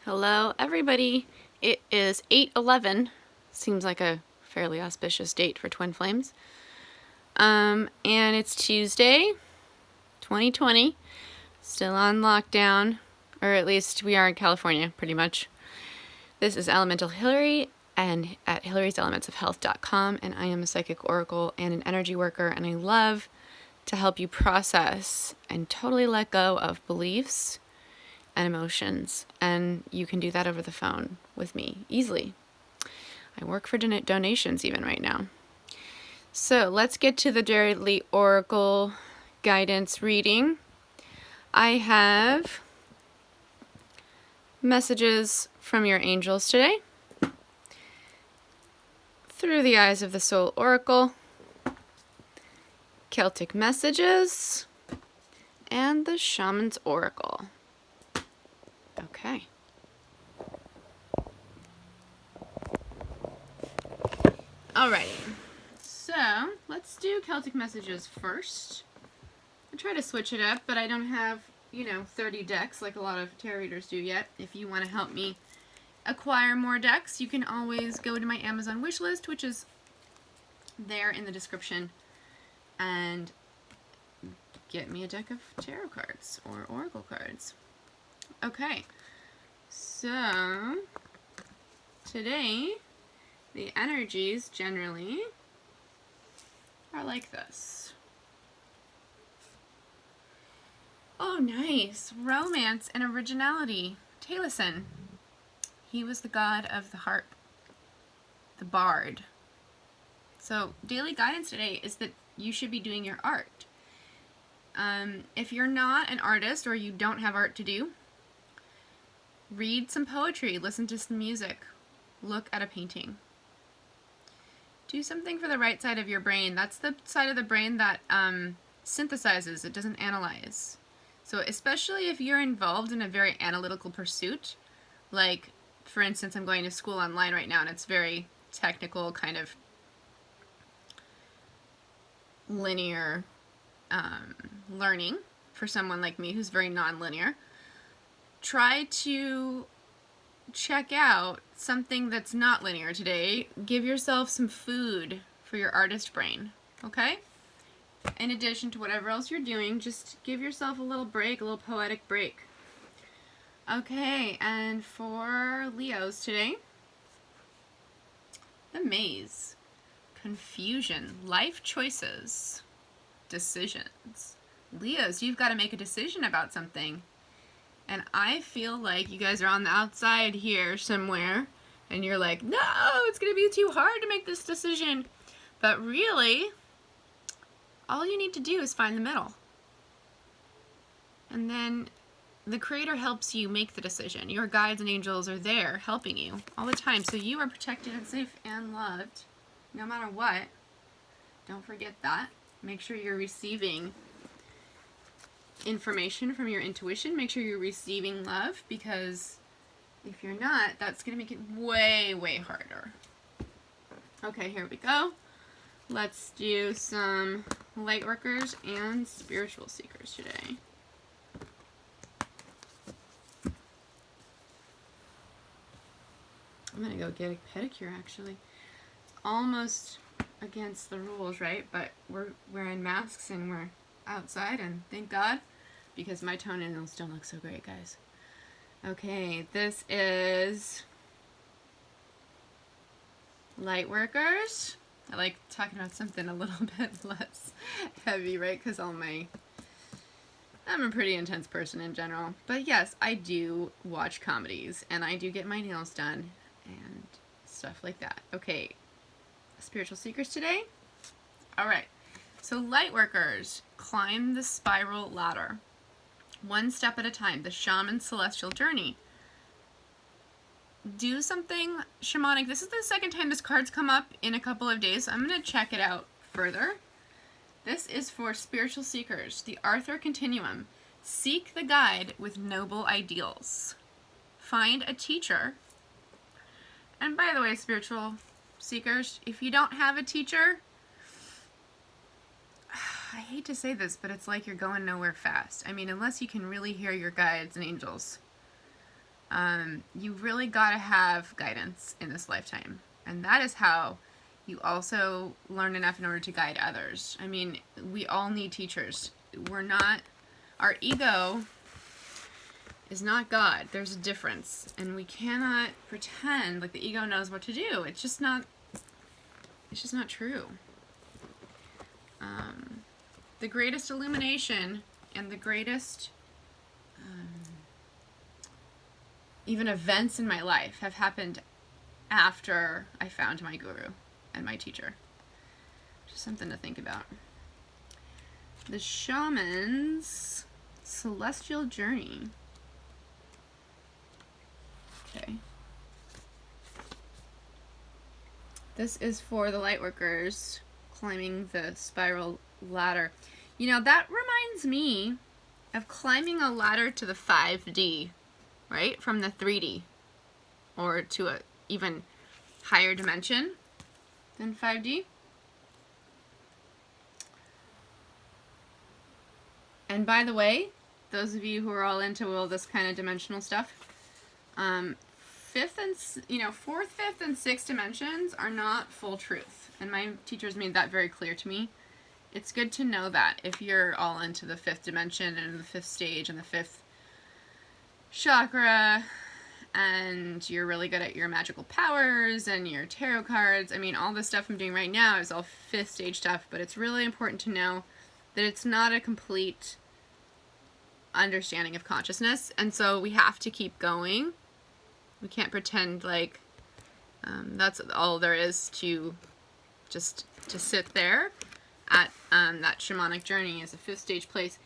Hello, everybody. It is 8/11. Seems like a fairly auspicious date for twin flames. And it's Tuesday, 2020. Still on lockdown, or at least we are in California, pretty much. This is Elemental Hilary, and at hilaryselementsofhealth.com, and I am a psychic oracle and an energy worker, and I love to help you process and totally let go of beliefs and emotions, and you can do that over the phone with me easily. I work for donations even right now. So let's get to the daily oracle guidance reading. I have messages from your angels today through the eyes of the soul oracle, Celtic Messages, and the Shaman's oracle. Okay. Alrighty. So, let's do Celtic Messages first. I try to switch it up, but I don't have, 30 decks like a lot of tarot readers do yet. If you want to help me acquire more decks, you can always go to my Amazon wishlist, which is there in the description, and get me a deck of tarot cards or oracle cards. Okay, so today the energies generally are like this. Oh, nice. Romance and originality. Taliesin. He was the god of the harp, the bard. So daily guidance today is that you should be doing your art. If you're not an artist or you don't have art to do, read some poetry, listen to some music, look at a painting. Do something for the right side of your brain. That's the side of the brain that synthesizes, it doesn't analyze. So especially if you're involved in a very analytical pursuit, like, for instance, I'm going to school online right now and it's very technical, kind of linear learning for someone like me who's very non-linear. Try to check out something that's not linear today. Give yourself some food for your artist brain, okay? In addition to whatever else you're doing, just give yourself a little break, a little poetic break. Okay, and for Leos today, the maze, confusion, life choices, decisions. Leos, you've got to make a decision about something. And I feel like you guys are on the outside here somewhere, and you're like, no, it's going to be too hard to make this decision. But really, all you need to do is find the middle. And then the Creator helps you make the decision. Your guides and angels are there helping you all the time. So you are protected and safe and loved no matter what. Don't forget that. Make sure you're receiving information from your intuition. Make sure you're receiving love, because if you're not, that's going to make it way, way harder. Okay, here we go. Let's do some Lightworkers and Spiritual Seekers today. I'm going to go get a pedicure, actually. It's almost against the rules, right? But we're wearing masks and we're outside, and thank God, because my toenails don't look so great, guys. Okay, this is Lightworkers. I like talking about something a little bit less heavy, right? Because I'm a pretty intense person in general. But yes, I do watch comedies, and I do get my nails done, and stuff like that. Okay, Spiritual Seekers today. All right. So Lightworkers, climb the spiral ladder. One step at a time, the Shaman's celestial journey. Do something shamanic. This is the second time this card's come up in a couple of days, so I'm going to check it out further. This is for Spiritual Seekers, the Arthur Continuum. Seek the guide with noble ideals. Find a teacher. And by the way, Spiritual Seekers, if you don't have a teacher, I hate to say this, but it's like you're going nowhere fast. I mean, unless you can really hear your guides and angels. You really got to have guidance in this lifetime. And that is how you also learn enough in order to guide others. I mean, we all need teachers. Our ego is not God. There's a difference. And we cannot pretend like the ego knows what to do. It's just not true. The greatest illumination and the greatest even events in my life have happened after I found my guru and my teacher. Just something to think about. The Shaman's Celestial Journey. Okay. This is for the Lightworkers climbing the spiral ladder. You know, that reminds me of climbing a ladder to the 5D, right? From the 3D, or to a even higher dimension than 5D. And by the way, those of you who are all into all this kind of dimensional stuff, fourth, fifth, and sixth dimensions are not full truth. And my teachers made that very clear to me. It's good to know that if you're all into the fifth dimension and the fifth stage and the fifth chakra, and you're really good at your magical powers and your tarot cards. I mean, all the stuff I'm doing right now is all fifth stage stuff, but it's really important to know that it's not a complete understanding of consciousness, and so we have to keep going. We can't pretend like that's all there is to just to sit there at that shamanic journey as a fifth stage place.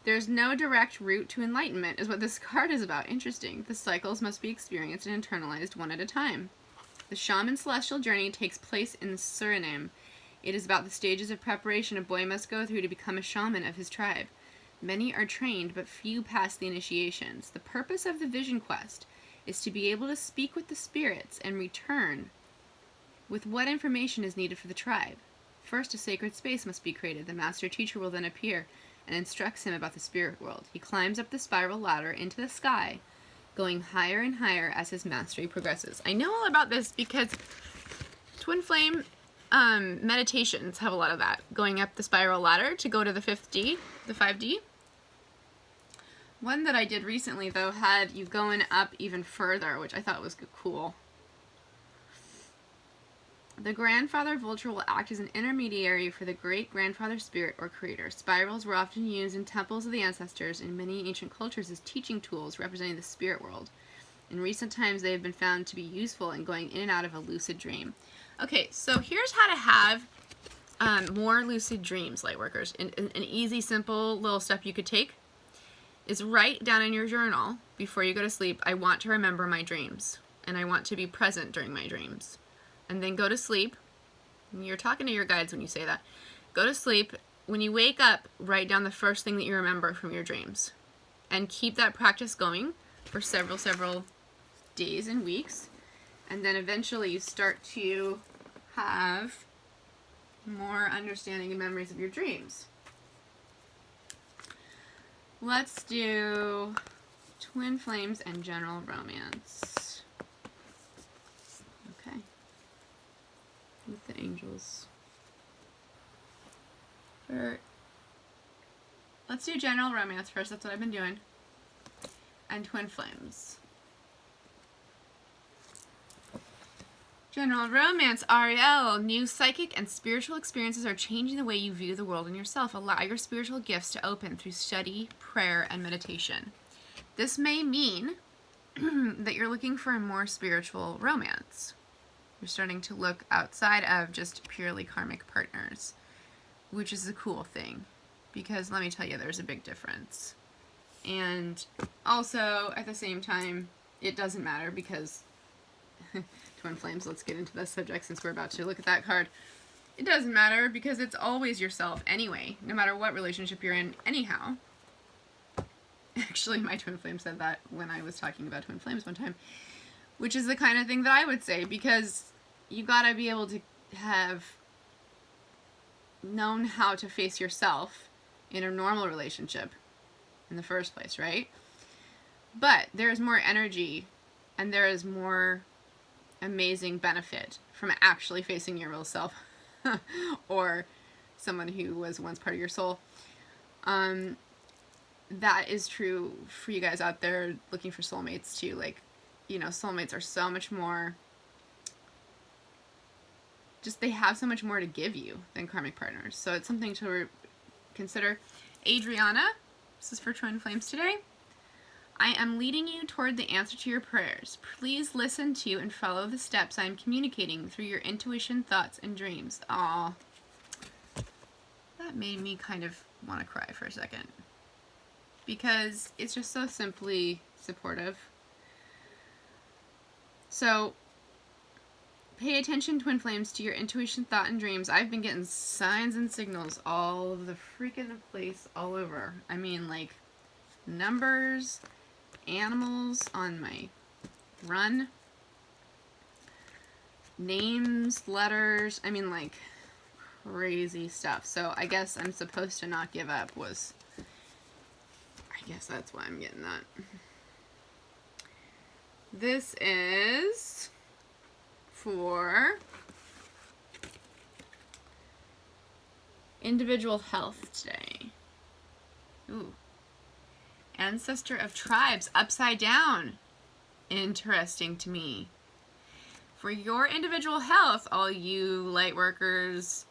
There's no direct route to enlightenment, is what this card is about. Interesting. The cycles must be experienced and internalized one at a time. The Shaman Celestial Journey takes place in Suriname. It is about the stages of preparation a boy must go through to become a shaman of his tribe. Many are trained, but few pass the initiations. The purpose of the Vision Quest is to be able to speak with the spirits and return with what information is needed for the tribe. First, a sacred space must be created. The master teacher will then appear and instructs him about the spirit world. He climbs up the spiral ladder into the sky, going higher and higher as his mastery progresses. I know all about this because Twin Flame meditations have a lot of that, going up the spiral ladder to go to the 5D. One that I did recently, though, had you going up even further, which I thought was cool. The grandfather vulture will act as an intermediary for the great-grandfather spirit or creator. Spirals were often used in temples of the ancestors in many ancient cultures as teaching tools representing the spirit world. In recent times, they have been found to be useful in going in and out of a lucid dream. Okay, so here's how to have more lucid dreams, Lightworkers. An easy, simple little step you could take is write down in your journal before you go to sleep, I want to remember my dreams, and I want to be present during my dreams. And then go to sleep. You're talking to your guides when you say that. Go to sleep. When you wake up, write down the first thing that you remember from your dreams. And keep that practice going for several days and weeks. And then eventually you start to have more understanding and memories of your dreams. Let's do Twin Flames and General Romance. Okay. With the angels. Let's do General Romance first. That's what I've been doing. And Twin Flames. General Romance, Ariel. New psychic and spiritual experiences are changing the way you view the world and yourself. Allow your spiritual gifts to open through study, prayer, and meditation. This may mean that you're looking for a more spiritual romance. You're starting to look outside of just purely karmic partners, which is a cool thing, because let me tell you, there's a big difference. And also, at the same time, it doesn't matter because Twin Flames, let's get into this subject since we're about to look at that card. It doesn't matter because it's always yourself anyway, no matter what relationship you're in anyhow. Actually, my Twin Flame said that when I was talking about Twin Flames one time, which is the kind of thing that I would say, because you gotta be able to have known how to face yourself in a normal relationship in the first place, right? But there is more energy and there is more amazing benefit from actually facing your real self or someone who was once part of your soul. That is true for you guys out there looking for soulmates too. Like, you know, soulmates are so much more, just they have so much more to give you than karmic partners. So it's something to consider. Adriana, this is for Twin Flames today. I am leading you toward the answer to your prayers. Please listen to and follow the steps I am communicating through your intuition, thoughts, and dreams. Aw. That made me kind of want to cry for a second. Because it's just so simply supportive. So, pay attention, Twin Flames, to your intuition, thought, and dreams. I've been getting signs and signals all over the freaking place, all over. I mean, like, numbers, animals on my run, names, letters, I mean, like, crazy stuff. So I guess I'm supposed to not give up I guess that's why I'm getting that. This is for individual health today. Ooh. Ancestor of tribes, upside down. Interesting to me. For your individual health, all you Lightworkers,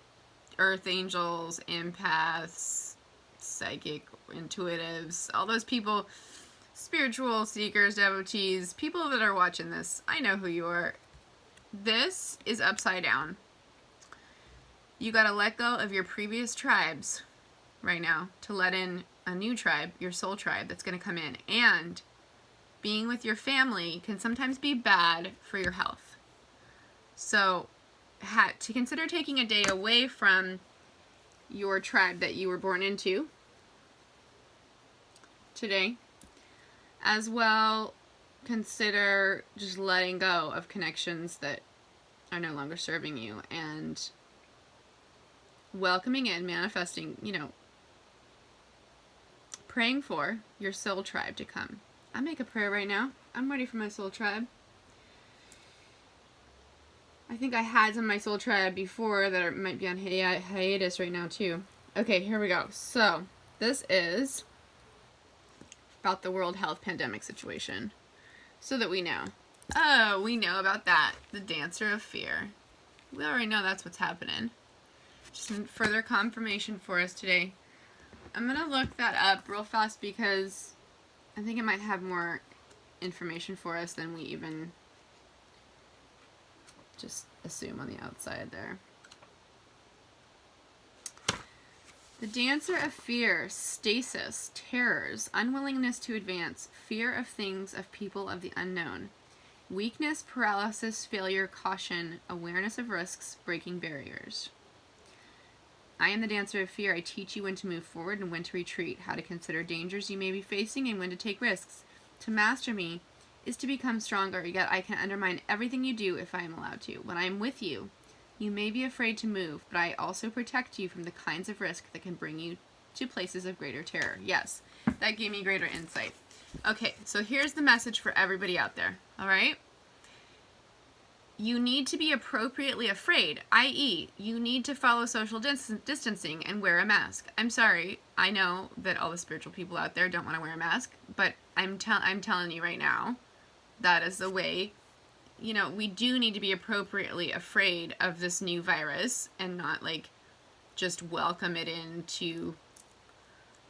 Earth Angels, Empaths, Psychic, Intuitives, all those people, spiritual seekers, devotees, people that are watching this, I know who you are. This is upside down. You gotta let go of your previous tribes right now to let in a new tribe, your soul tribe, that's going to come in. And being with your family can sometimes be bad for your health. So, to consider taking a day away from your tribe that you were born into today. As well, consider just letting go of connections that are no longer serving you and welcoming in, manifesting, you know, praying for your soul tribe to come. I make a prayer right now. I'm ready for my soul tribe. I think I had some of my soul tribe before that might be on hiatus right now too. Okay, here we go. So, this is about the world health pandemic situation. So that we know. Oh, we know about that. The Dancer of Fear. We already know that's what's happening. Just further confirmation for us today. I'm going to look that up real fast because I think it might have more information for us than we even just assume on the outside there. The Dancer of Fear, stasis, terrors, unwillingness to advance, fear of things, of people, of the unknown, weakness, paralysis, failure, caution, awareness of risks, breaking barriers. I am the Dancer of Fear. I teach you when to move forward and when to retreat, how to consider dangers you may be facing and when to take risks. To master me is to become stronger, yet I can undermine everything you do if I am allowed to. When I am with you, you may be afraid to move, but I also protect you from the kinds of risk that can bring you to places of greater terror. Yes, that gave me greater insight. Okay, so here's the message for everybody out there, all right? You need to be appropriately afraid, i.e., you need to follow social distancing and wear a mask. I'm sorry, I know that all the spiritual people out there don't want to wear a mask, but I'm telling you right now, that is the way. You know, we do need to be appropriately afraid of this new virus and not, like, just welcome it into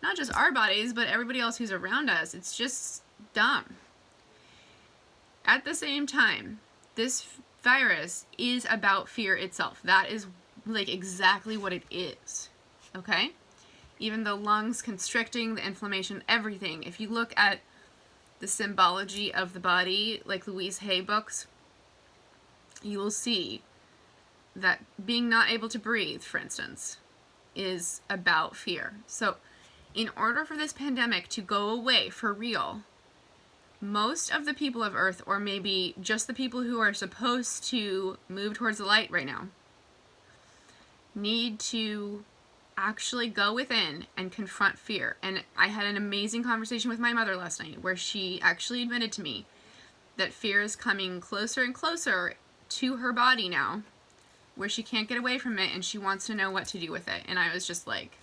not just our bodies, but everybody else who's around us. It's just dumb. At the same time, this virus is about fear itself. That is, like, exactly what it is. Okay? Even the lungs constricting, the inflammation, everything. If you look at the symbology of the body, like Louise Hay books, you will see that being not able to breathe, for instance, is about fear. So, in order for this pandemic to go away for real, most of the people of Earth, or maybe just the people who are supposed to move towards the light right now, need to actually go within and confront fear. And I had an amazing conversation with my mother last night where she actually admitted to me that fear is coming closer and closer to her body now, where she can't get away from it and she wants to know what to do with it. And I was just like,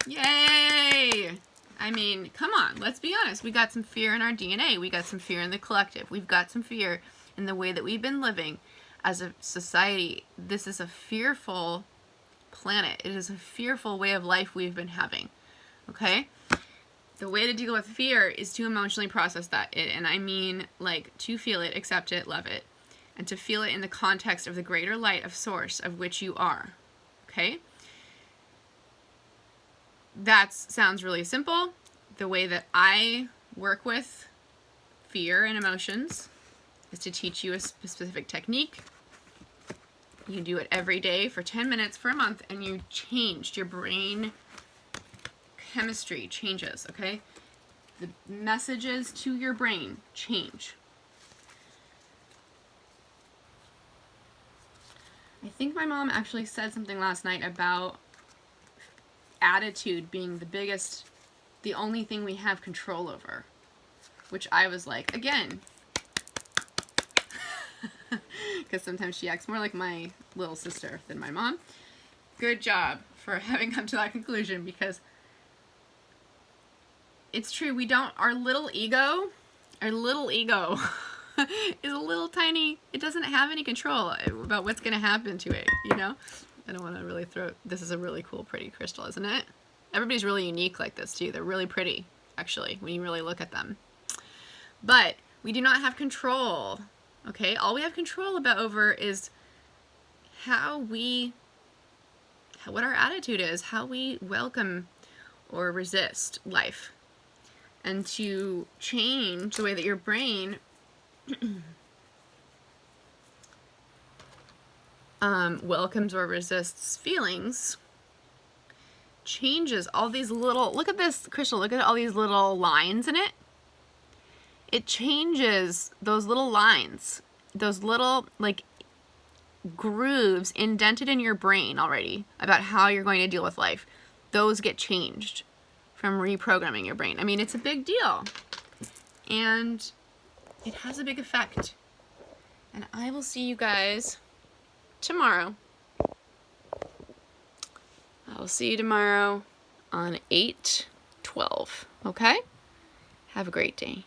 yay! I mean, come on, let's be honest. We got some fear in our DNA. We got some fear in the collective. We've got some fear in the way that we've been living as a society. This is a fearful planet. It is a fearful way of life we've been having, okay? The way to deal with fear is to emotionally process that. And I mean, like, to feel it, accept it, love it, and to feel it in the context of the greater light of source of which you are, okay? That sounds really simple. The way that I work with fear and emotions is to teach you a specific technique. You do it every day for 10 minutes for a month, and you changed your brain chemistry changes, okay? The messages to your brain change. I think my mom actually said something last night about attitude being the only thing we have control over, which I was like, again, because sometimes she acts more like my little sister than my mom. Good job for having come to that conclusion, because it's true. Our little ego is a little tiny. It doesn't have any control about what's going to happen to it, you know? I don't want to really this is a really cool, pretty crystal, isn't it? Everybody's really unique like this too. They're really pretty, actually, when you really look at them. But we do not have control, okay? All we have control over is what our attitude is, how we welcome or resist life. And to change the way that your brain welcomes or resists feelings changes all these little, look at this crystal, look at all these little lines in it. It changes those little lines, those little like grooves indented in your brain already about how you're going to deal with life. Those get changed from reprogramming your brain. I mean, it's a big deal, and it has a big effect. And I will see you guys tomorrow. I'll see you tomorrow on 8/12. Okay? Have a great day.